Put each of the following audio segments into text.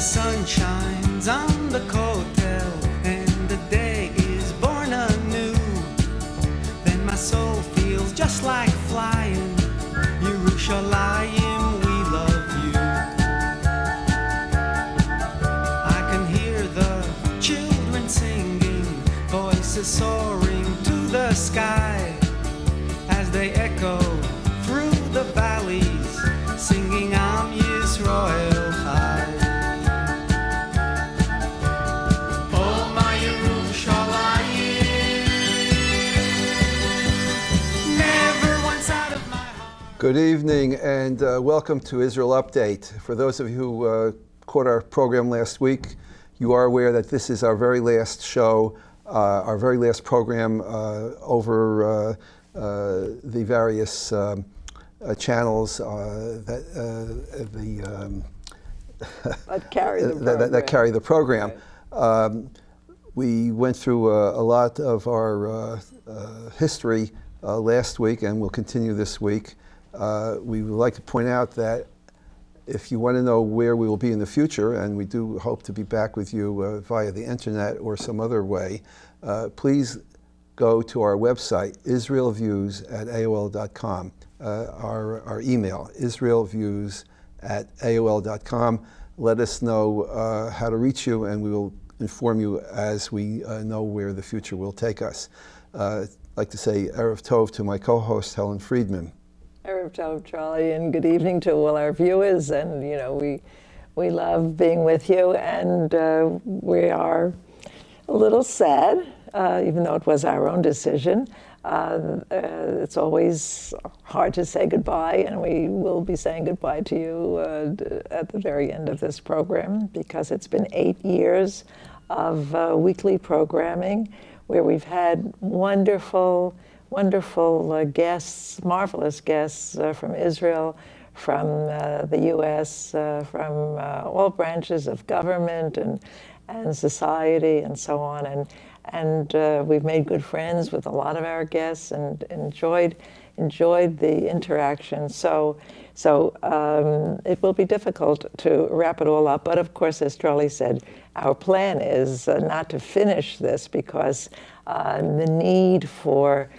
sun shines on the hotel and the day is born anew, then my soul feels just like flying. Yerushalayim, we love you. I can hear the children singing, voices soaring to the sky as they echo through the valleys, singing Am Yisrael Chai. Oh my Yerushalayim, never once out of my heart. Good evening and welcome to Israel Update. For those of you who caught our program last week, you are aware that this is our very last show, our very last program over the various channels that carry the program. Right. We went through a lot of our history last week, and we'll continue this week. We would like to point out that if you want to know where we will be in the future, and we do hope to be back with you via the internet or some other way, please go to our website, israelviews@aol.com. Our email, israelviews@aol.com. Let us know how to reach you, and we will inform you as we know where the future will take us. I'd like to say Erev Tov to my co-host, Helen Freedman. Erev Tov, Charlie, and good evening to all our viewers. And we love being with you, and we are a little sad, even though it was our own decision. It's always hard to say goodbye, and we will be saying goodbye to you at the very end of this program, because it's been 8 years of weekly programming where we've had wonderful guests, marvelous guests from Israel, from the U.S., from all branches of government and society and so on. And we've made good friends with a lot of our guests and enjoyed the interaction. So it will be difficult to wrap it all up. But of course, as Charlie said, our plan is not to finish this, because the need for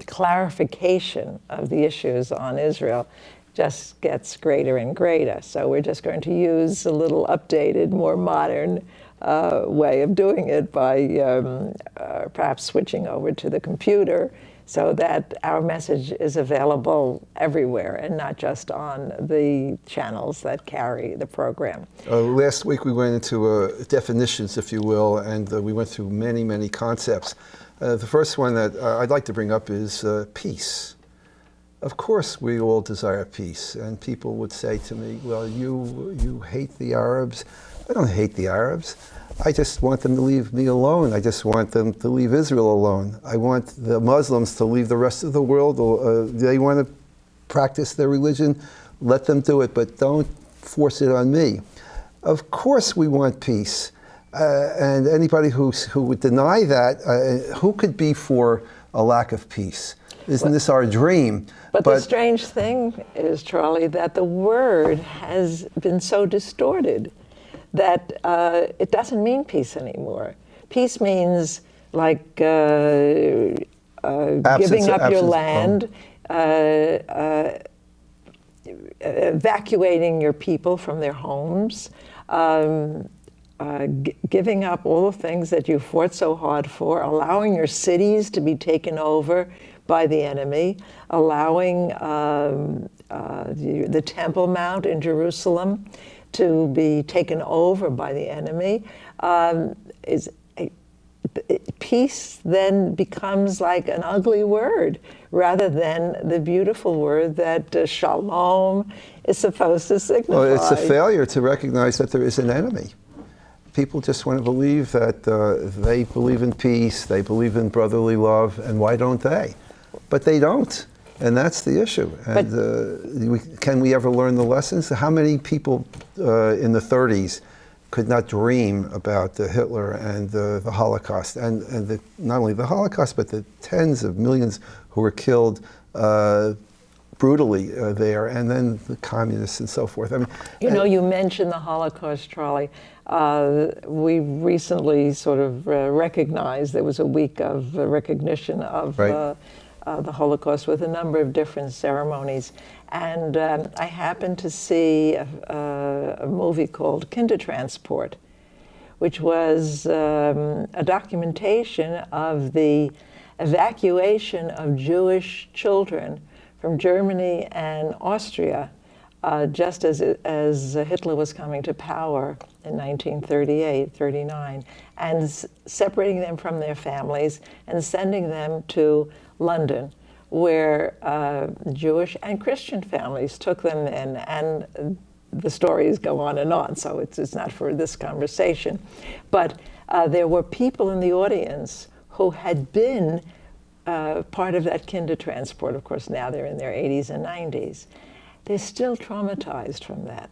clarification of the issues on Israel just gets greater and greater. So we're just going to use a little updated, more modern way of doing it by perhaps switching over to the computer, so that our message is available everywhere and not just on the channels that carry the program. Last week we went into definitions, if you will, and we went through many concepts. The first one that I'd like to bring up is peace. Of course we all desire peace, and people would say to me, well, you hate the Arabs. I don't hate the Arabs. I just want them to leave me alone. I just want them to leave Israel alone. I want the Muslims to leave the rest of the world. They want to practice their religion, let them do it, but don't force it on me. Of course we want peace. And anybody who would deny that, who could be for a lack of peace? Isn't this our dream? But the strange thing is, Charlie, that the word has been so distorted that it doesn't mean peace anymore. Peace means like giving up your land, evacuating your people from their homes, giving up all the things that you fought so hard for, allowing your cities to be taken over by the enemy, allowing the Temple Mount in Jerusalem to be taken over by the enemy. Peace then becomes like an ugly word, rather than the beautiful word that shalom is supposed to signify. Well, it's a failure to recognize that there is an enemy. People just want to believe that they believe in peace, they believe in brotherly love, and why don't they? But they don't, and that's the issue. And can we ever learn the lessons? How many people in the 30s could not dream about Hitler and the Holocaust, and not only the Holocaust, but the tens of millions who were killed brutally there, and then the communists and so forth. I mean, You know, you mentioned the Holocaust, Charlie. We recently sort of recognized, there was a week of recognition of Right. the Holocaust with a number of different ceremonies. And I happened to see a movie called Kindertransport, which was a documentation of the evacuation of Jewish children from Germany and Austria just as Hitler was coming to power in 1938, 39, and separating them from their families and sending them to London, where Jewish and Christian families took them in, and the stories go on and on, so it's not for this conversation. But there were people in the audience who had been part of that Kindertransport. Of course, now they're in their 80s and 90s. They're still traumatized from that.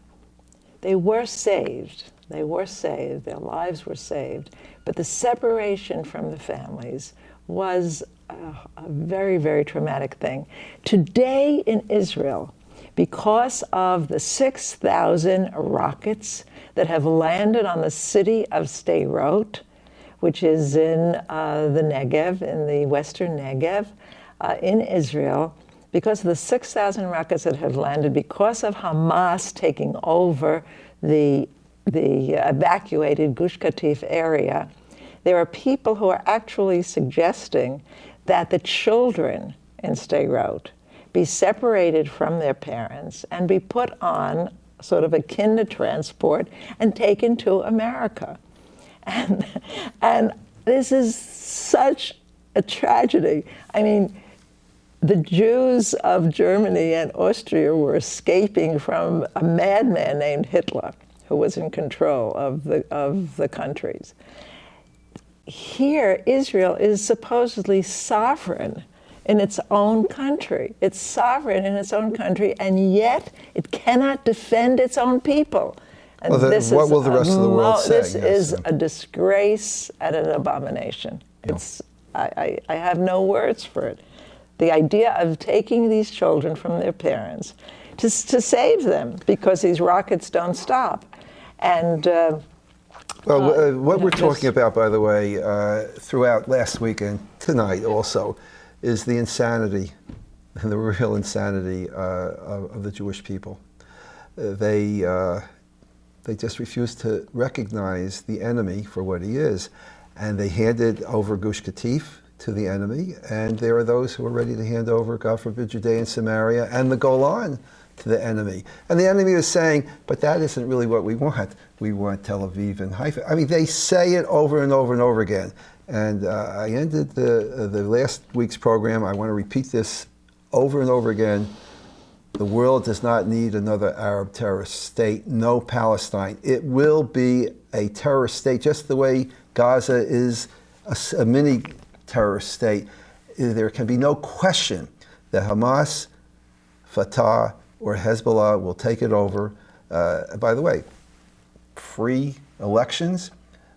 They were saved. They were saved. Their lives were saved. But the separation from the families was a very, very traumatic thing. Today in Israel, because of the 6,000 rockets that have landed on the city of Sderot, which is in the Negev, in the western Negev, in Israel, because of the 6,000 rockets that have landed, because of Hamas taking over the evacuated Gush Katif area, there are people who are actually suggesting that the children in Sderot be separated from their parents and be put on sort of a Kindertransport and taken to America. And this is such a tragedy. I mean, the Jews of Germany and Austria were escaping from a madman named Hitler, who was in control of the countries. Here, Israel is supposedly sovereign in its own country. It's sovereign in its own country, and yet it cannot defend its own people. And Well, what will the rest of the world say? This is a disgrace and an abomination. Yeah. I have no words for it. The idea of taking these children from their parents to save them, because these rockets don't stop. And what we're talking about, by the way, throughout last week and tonight also, is the insanity and the real insanity of the Jewish people. They just refuse to recognize the enemy for what he is, and they handed over Gush Katif to the enemy, and there are those who are ready to hand over, God forbid, Judea and Samaria and the Golan to the enemy. And the enemy is saying, but that isn't really what we want. We want Tel Aviv and Haifa. I mean, they say it over and over and over again. And I ended the last week's program. I want to repeat this over and over again. The world does not need another Arab terrorist state. No Palestine. It will be a terrorist state, just the way Gaza is a mini terrorist state. There can be no question that Hamas, Fatah, or Hezbollah will take it over. By the way, free elections,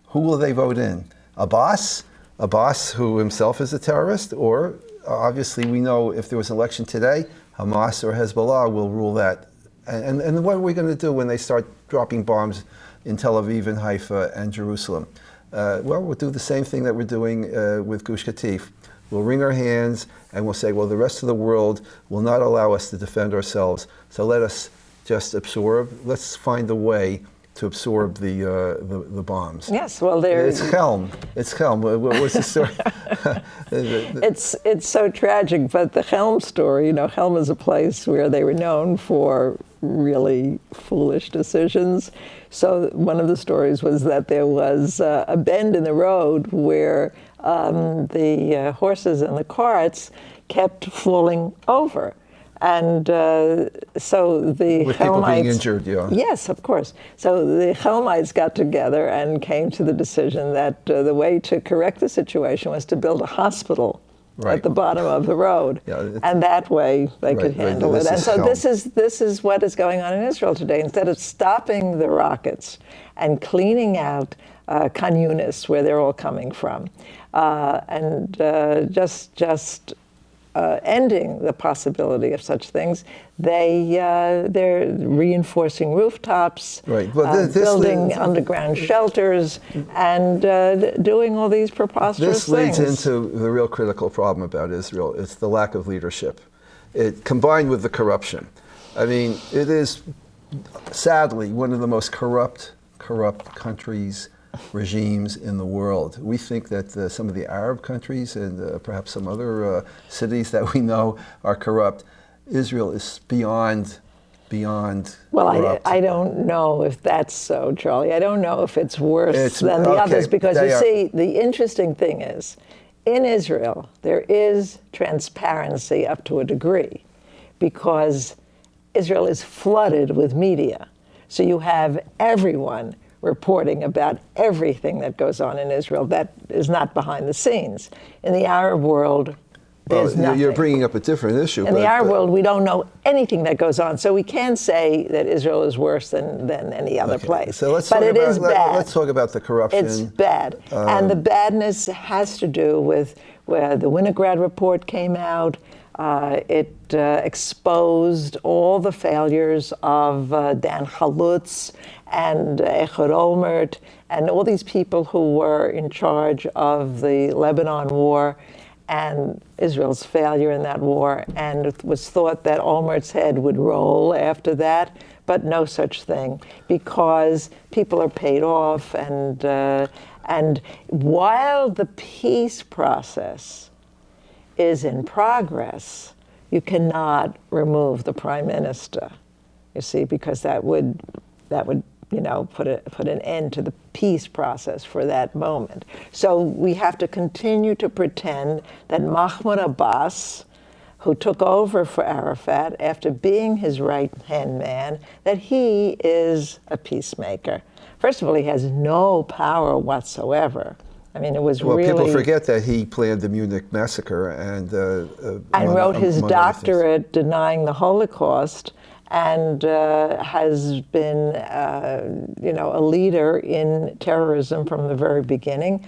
who will they vote in? Abbas, who himself is a terrorist, or obviously we know if there was an election today, Hamas or Hezbollah will rule that. And what are we going to do when they start dropping bombs in Tel Aviv and Haifa and Jerusalem? Well, we'll do the same thing that we're doing with Gush Katif. We'll wring our hands and we'll say, well, the rest of the world will not allow us to defend ourselves, so let us just absorb. Let's find a way to absorb the bombs. yes, well, there's... It's Helm. It's Helm. What's the story? It's so tragic, but the Helm story, you know, Helm is a place where they were known for really foolish decisions. So one of the stories was that there was a bend in the road where the horses and the carts kept falling over. And so the With people Helmites... being injured, yeah. Yes, of course. So the Helmites got together and came to the decision that the way to correct the situation was to build a hospital at the bottom of the road. Yeah, and that way they could handle it. And so this is what is going on in Israel today. Instead of stopping the rockets and cleaning out Khan Yunis, where they're all coming from, and just ending the possibility of such things, they're reinforcing rooftops, Right. Well, building underground shelters, and doing all these preposterous This leads things. into the real critical problem about Israel. It's the lack of leadership, combined with the corruption. I mean, it is sadly one of the most corrupt countries, regimes in the world. We think that some of the Arab countries and perhaps some other cities that we know are corrupt. Israel is beyond Well, corrupt. I don't know if that's so, Charlie. I don't know if it's worse than the others, because you see, the interesting thing is, in Israel, there is transparency up to a degree, because Israel is flooded with media. So you have everyone reporting about everything that goes on in Israel that is not behind the scenes. In the Arab world, there's nothing. You're bringing up a different issue. In the Arab world, we don't know anything that goes on, so we can't say that Israel is worse than any other place. So let's but talk it about, is bad. Let's talk about the corruption. It's bad. And the badness has to do with where the Winograd report came out. It exposed all the failures of Dan Chalutz and Ehud Olmert and all these people who were in charge of the Lebanon war and Israel's failure in that war. And it was thought that Olmert's head would roll after that, but no such thing, because people are paid off. And while the peace process is in progress, you cannot remove the prime minister, you see, because that would put an end to the peace process for that moment. So we have to continue to pretend that Mahmoud Abbas, who took over for Arafat after being his right-hand man, that he is a peacemaker. First of all, he has no power whatsoever. I mean, it was really... Well, people forget that he planned the Munich massacre and wrote his doctorate denying the Holocaust, and has been, a leader in terrorism from the very beginning.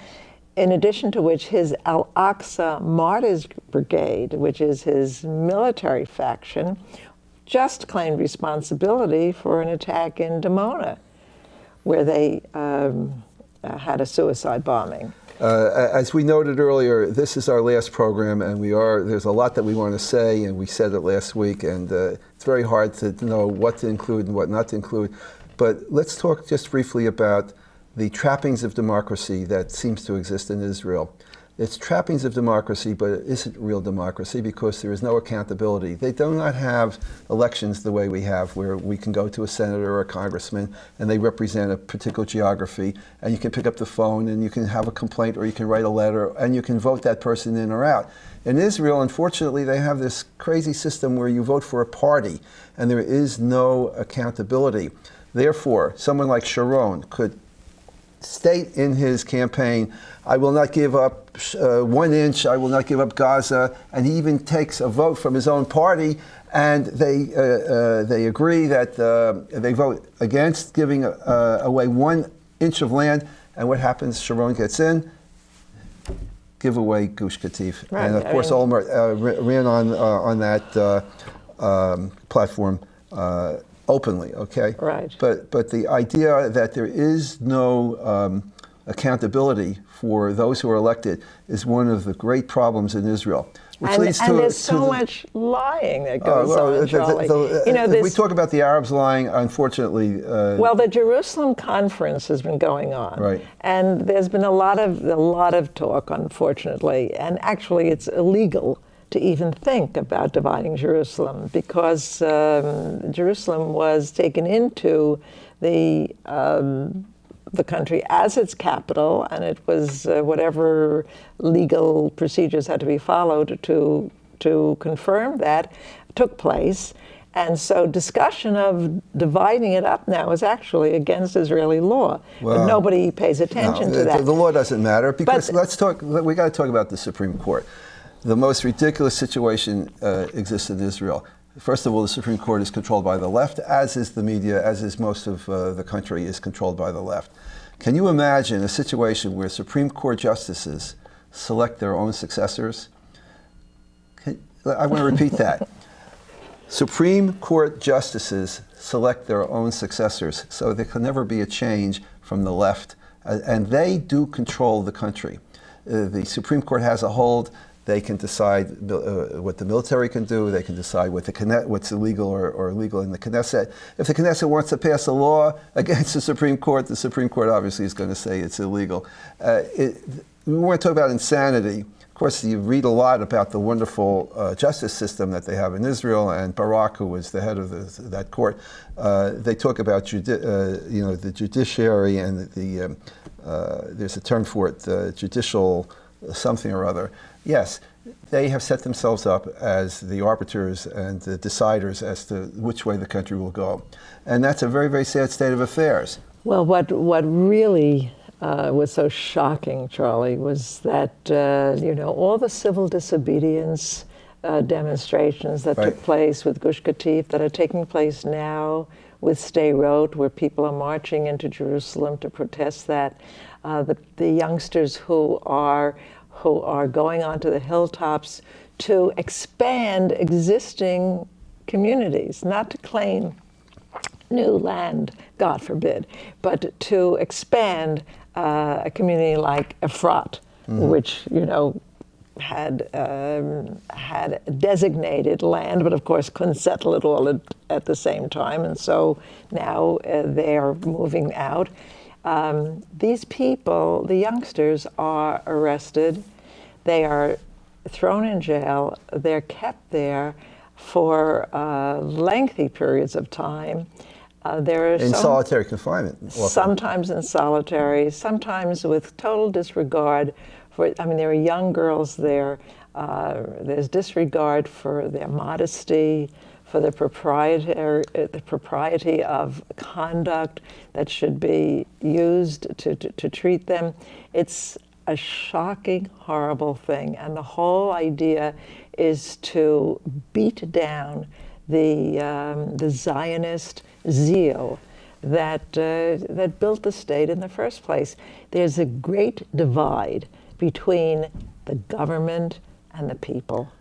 In addition to which, his Al-Aqsa Martyrs Brigade, which is his military faction, just claimed responsibility for an attack in Dimona, where they had a suicide bombing. As we noted earlier, this is our last program, and there's a lot that we want to say, and we said it last week, and it's very hard to know what to include and what not to include. But let's talk just briefly about the trappings of democracy that seems to exist in Israel. It's trappings of democracy, but it isn't real democracy because there is no accountability. They do not have elections the way we have, where we can go to a senator or a congressman and they represent a particular geography, and you can pick up the phone and you can have a complaint or you can write a letter and you can vote that person in or out. In Israel, unfortunately, they have this crazy system where you vote for a party and there is no accountability. Therefore, someone like Sharon could state in his campaign, I will not give up 1 inch, I will not give up Gaza, and he even takes a vote from his own party, and they agree that they vote against giving away 1 inch of land, and what happens? Sharon gets in, give away Gush Katif. Right, and of course Olmert ran on that platform openly, okay? Right. But the idea that there is no accountability for those who are elected is one of the great problems in Israel. Which And, leads and to there's so much lying that goes on, Charlie. we talk about the Arabs lying, unfortunately. Well, the Jerusalem conference has been going on, Right. and there's been a lot of talk, unfortunately, and actually it's illegal to even think about dividing Jerusalem, because Jerusalem was taken into the country as its capital, and it was whatever legal procedures had to be followed to confirm that took place. And so discussion of dividing it up now is actually against Israeli law. But nobody pays attention to that. The law doesn't matter, because we got to talk about the Supreme Court. The most ridiculous situation exists in Israel. First of all, the Supreme Court is controlled by the left, as is the media, as is most of the country is controlled by the left. Can you imagine a situation where Supreme Court justices select their own successors? I want to repeat that. Supreme Court justices select their own successors, so there can never be a change from the left, and they do control the country. The Supreme Court has a hold. They can decide what the military can do. They can decide what's illegal or illegal in the Knesset. If the Knesset wants to pass a law against the Supreme Court obviously is going to say it's illegal. We want to talk about insanity. Of course, you read a lot about the wonderful justice system that they have in Israel, and Barak, who was the head of that court, they talk about the judiciary and there's a term for it, judicial something or other. Yes, they have set themselves up as the arbiters and the deciders as to which way the country will go. And that's a very, very sad state of affairs. Well, what really was so shocking, Charlie, was that, all the civil disobedience demonstrations that took place with Gush Katif, that are taking place now with Sderot, where people are marching into Jerusalem to protest that, the youngsters who are going onto the hilltops to expand existing communities, not to claim new land, God forbid, but to expand a community like Efrat, which had designated land, but of course couldn't settle it all at the same time, and so now they are moving out. These people, the youngsters, are arrested. They are thrown in jail. They're kept there for lengthy periods of time. There are in solitary confinement. Often. Sometimes in solitary, sometimes with total disregard for, there are young girls there. There's disregard for their modesty, for the propriety of conduct that should be used to treat them. It's a shocking, horrible thing. And the whole idea is to beat down the Zionist zeal that built the state in the first place. There's a great divide between the government and the people.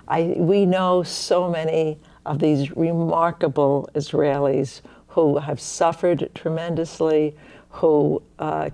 We know so many of these remarkable Israelis who have suffered tremendously, who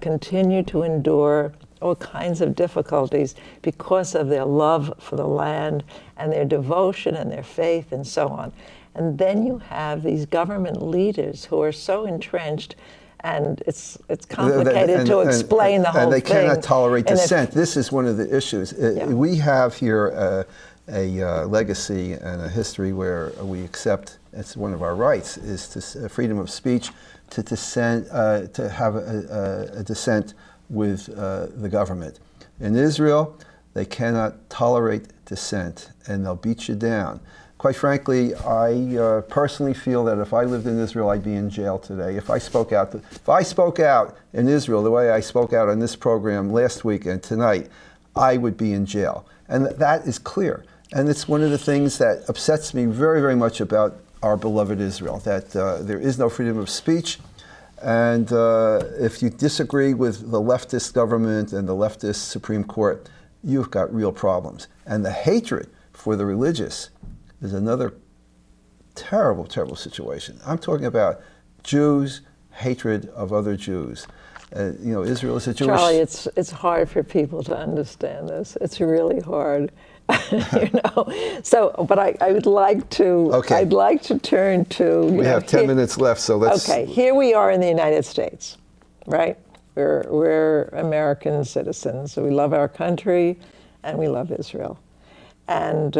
continue to endure all kinds of difficulties because of their love for the land and their devotion and their faith and so on. And then you have these government leaders who are so entrenched, and it's complicated to explain the whole thing. And they cannot tolerate dissent. This is one of the issues. We have here a legacy and a history where we accept, it's one of our rights, is to freedom of speech, to dissent, to have a dissent with the government. In Israel, they cannot tolerate dissent, and they'll beat you down. Quite frankly, I personally feel that if I lived in Israel, I'd be in jail today. If I spoke out in Israel the way I spoke out on this program last week and tonight, I would be in jail. And that is clear. And it's one of the things that upsets me very, very much about our beloved Israel, that there is no freedom of speech. And if you disagree with the leftist government and the leftist Supreme Court, you've got real problems. And the hatred for the religious is another terrible, terrible situation. I'm talking about Jews' hatred of other Jews. Israel is a Jewish... Charlie, it's hard for people to understand this. It's really hard. So, but I would like to. Okay. I'd like to turn to. We have 10 minutes left, so let's. Okay, here we are in the United States, right? We're American citizens, so we love our country, and we love Israel, and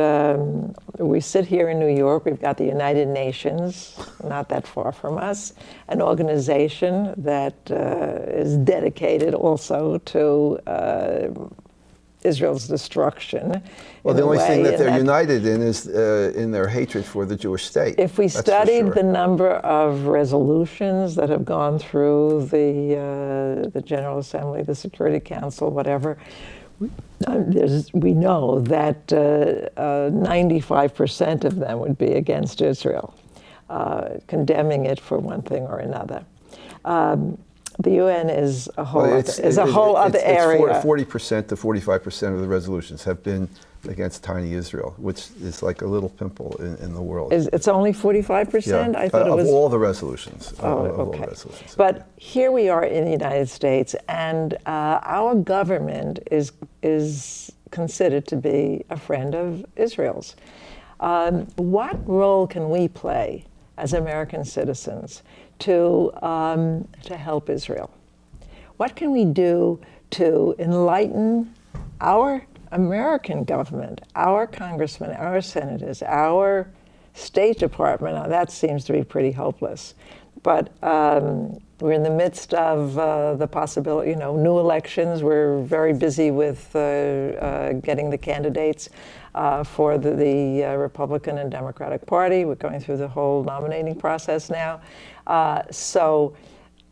we sit here in New York. We've got the United Nations, not that far from us, an organization that is dedicated also to. Israel's destruction. Well, the only thing that they're united in is in their hatred for the Jewish state. If we studied the number of resolutions that have gone through the General Assembly, the Security Council, whatever, we know that 95% of them would be against Israel, condemning it for one thing or another. The UN is a whole Well, other area. 40% to 45% of the resolutions have been against tiny Israel, which is like a little pimple in the world. It's only 45%? Yeah, I thought it was... of all the resolutions. Oh, of all okay. resolutions. But here we are in the United States, and our government is considered to be a friend of Israel's. What role can we play as American citizens to help Israel? What can we do to enlighten our American government, our congressmen, our senators, our State Department? Now, that seems to be pretty hopeless. But we're in the midst of the possibility, new elections. We're very busy with getting the candidates for the Republican and Democratic Party. We're going through the whole nominating process now. So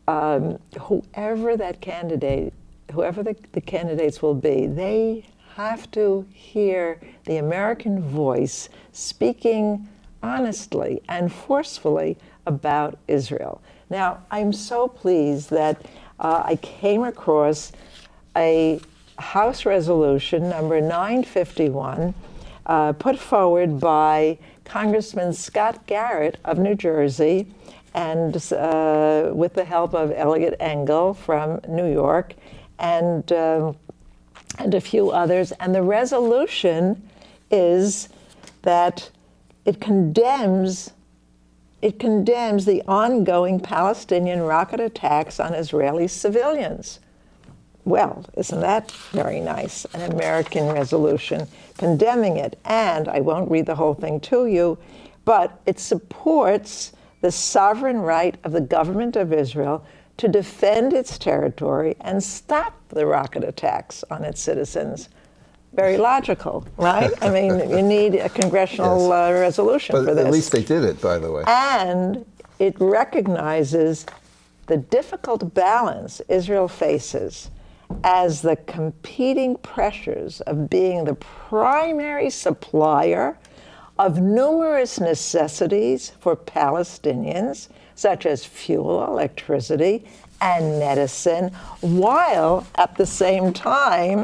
whoever the candidates will be, they have to hear the American voice speaking honestly and forcefully about Israel. Now, I'm so pleased that I came across a House resolution number 951 put forward by Congressman Scott Garrett of New Jersey, and with the help of Elliot Engel from New York, and a few others. And the resolution is that it condemns the ongoing Palestinian rocket attacks on Israeli civilians. Well, isn't that very nice? An American resolution condemning it. And I won't read the whole thing to you, but it supports the sovereign right of the government of Israel to defend its territory and stop the rocket attacks on its citizens. Very logical, right? I mean, you need a congressional resolution for this. But at least they did it, by the way. And it recognizes the difficult balance Israel faces as the competing pressures of being the primary supplier of numerous necessities for Palestinians, such as fuel, electricity, and medicine, while at the same time,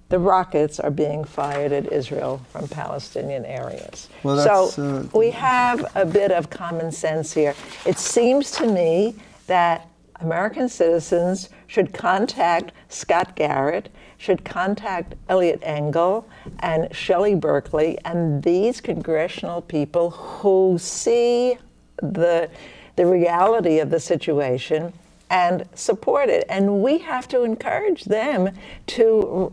the rockets are being fired at Israel from Palestinian areas. Well, so we have a bit of common sense here. It seems to me that American citizens should contact Scott Garrett, should contact Elliot Engel and Shelley Berkeley, and these congressional people who see the reality of the situation and support it. And we have to encourage them to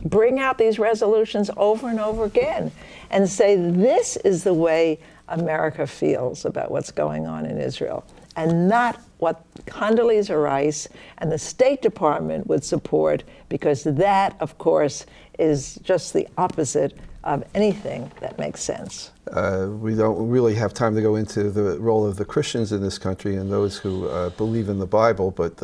bring out these resolutions over and over again and say, this is the way America feels about what's going on in Israel, and not what Condoleezza Rice and the State Department would support, because that, of course, is just the opposite of anything that makes sense. We don't really have time to go into the role of the Christians in this country and those who believe in the Bible, but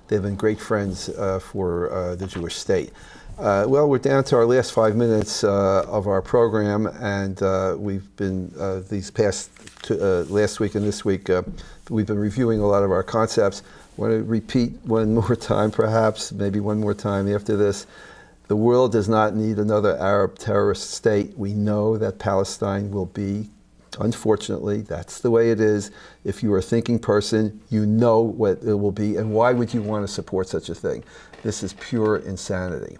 they've been great friends for the Jewish state. Well, we're down to our last 5 minutes of our program, and we've been, these past last week and this week, we've been reviewing a lot of our concepts. I want to repeat one more time, perhaps, maybe one more time after this. The world does not need another Arab terrorist state. We know that Palestine will be, unfortunately, that's the way it is. If you're a thinking person, you know what it will be, and why would you want to support such a thing? This is pure insanity.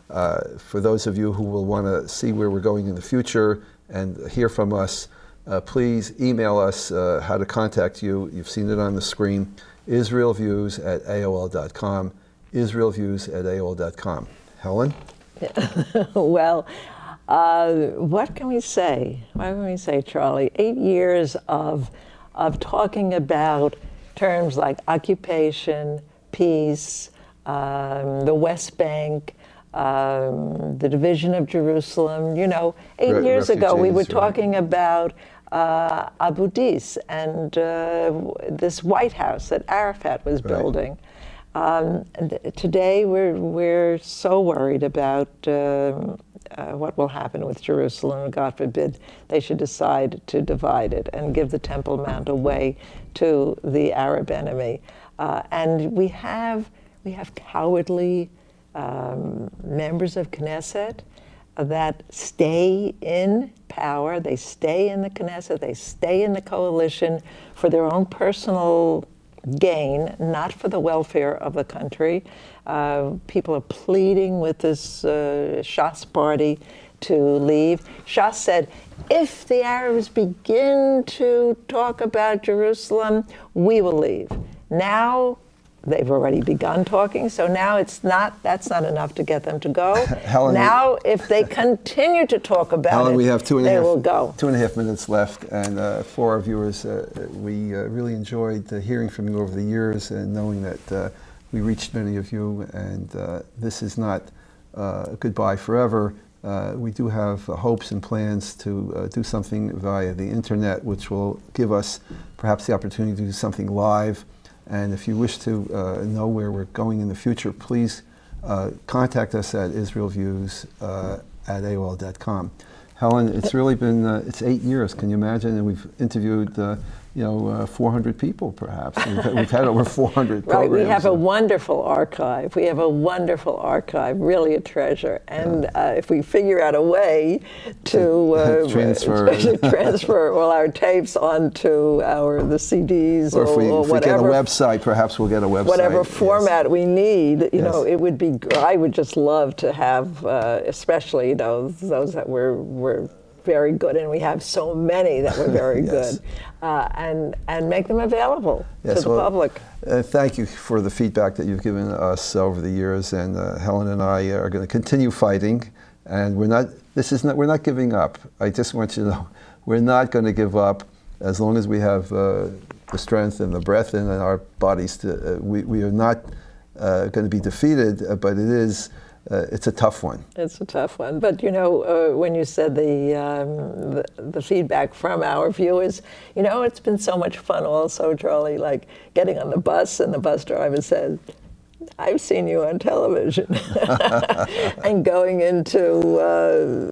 For those of you who will want to see where we're going in the future and hear from us, please email us how to contact you. You've seen it on the screen, israelviews@aol.com, israelviews@aol.com. Helen? Well, what can we say? What can we say, Charlie? 8 years of talking about terms like occupation, peace, the West Bank, the division of Jerusalem. You know, 8 years ago we were talking about Abu Dis and this White House that Arafat was building. Today we're so worried about what will happen with Jerusalem. God forbid they should decide to divide it and give the Temple Mount away to the Arab enemy. And we have cowardly members of Knesset that stay in power, they stay in the Knesset, they stay in the coalition for their own personal gain, not for the welfare of the country. People are pleading with this Shas party to leave. Shas said, if the Arabs begin to talk about Jerusalem, we will leave. Now, they've already begun talking, so now that's not enough to get them to go. Helen, now, if they continue to talk about Helen, it, we have they will go. 2.5 minutes left, and for our viewers, we really enjoyed hearing from you over the years and knowing that we reached many of you, and this is not goodbye forever. We do have hopes and plans to do something via the internet, which will give us perhaps the opportunity to do something live. And if you wish to know where we're going in the future, please contact us at israelviews at aol.com. Helen, it's really been, it's 8 years, can you imagine? And we've interviewed 400 people, perhaps. We've had over 400 programs. Right, we have a wonderful archive. We have a wonderful archive, really a treasure. And if we figure out a way to transfer all our tapes onto the CDs or whatever. If we get a website, perhaps we'll get a website. Whatever format we need, you know, it would be, I would just love to have, especially those that were very good, and we have so many that were very good, and make them available to the public. Thank you for the feedback that you've given us over the years, and Helen and I are going to continue fighting, and we're not giving up. I just want you to know, we're not going to give up as long as we have the strength and the breath in our bodies. We are not going to be defeated, but it's a tough one. It's a tough one, but you know, when you said the feedback from our viewers, you know, it's been so much fun also, Charlie, like getting on the bus and the bus driver said, I've seen you on television. And going into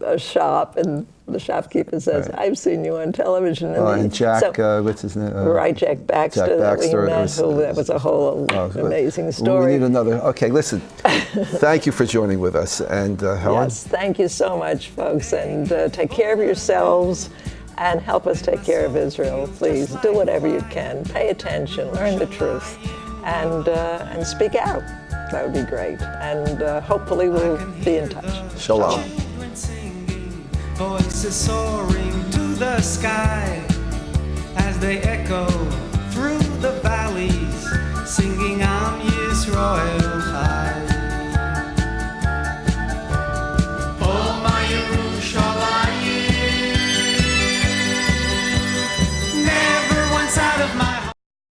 a shop and the shopkeeper says, I've seen you on television. And Jack, what's his name? Right, Jack Baxter, that we met, that was a whole amazing story. We need another. Okay, listen, thank you for joining with us. And Helen? Yes, thank you so much, folks. And take care of yourselves and help us take care of Israel. Please do whatever you can. Pay attention, learn the truth, and speak out. That would be great. And hopefully we'll be in touch. Shalom. Voices soaring to the sky as they echo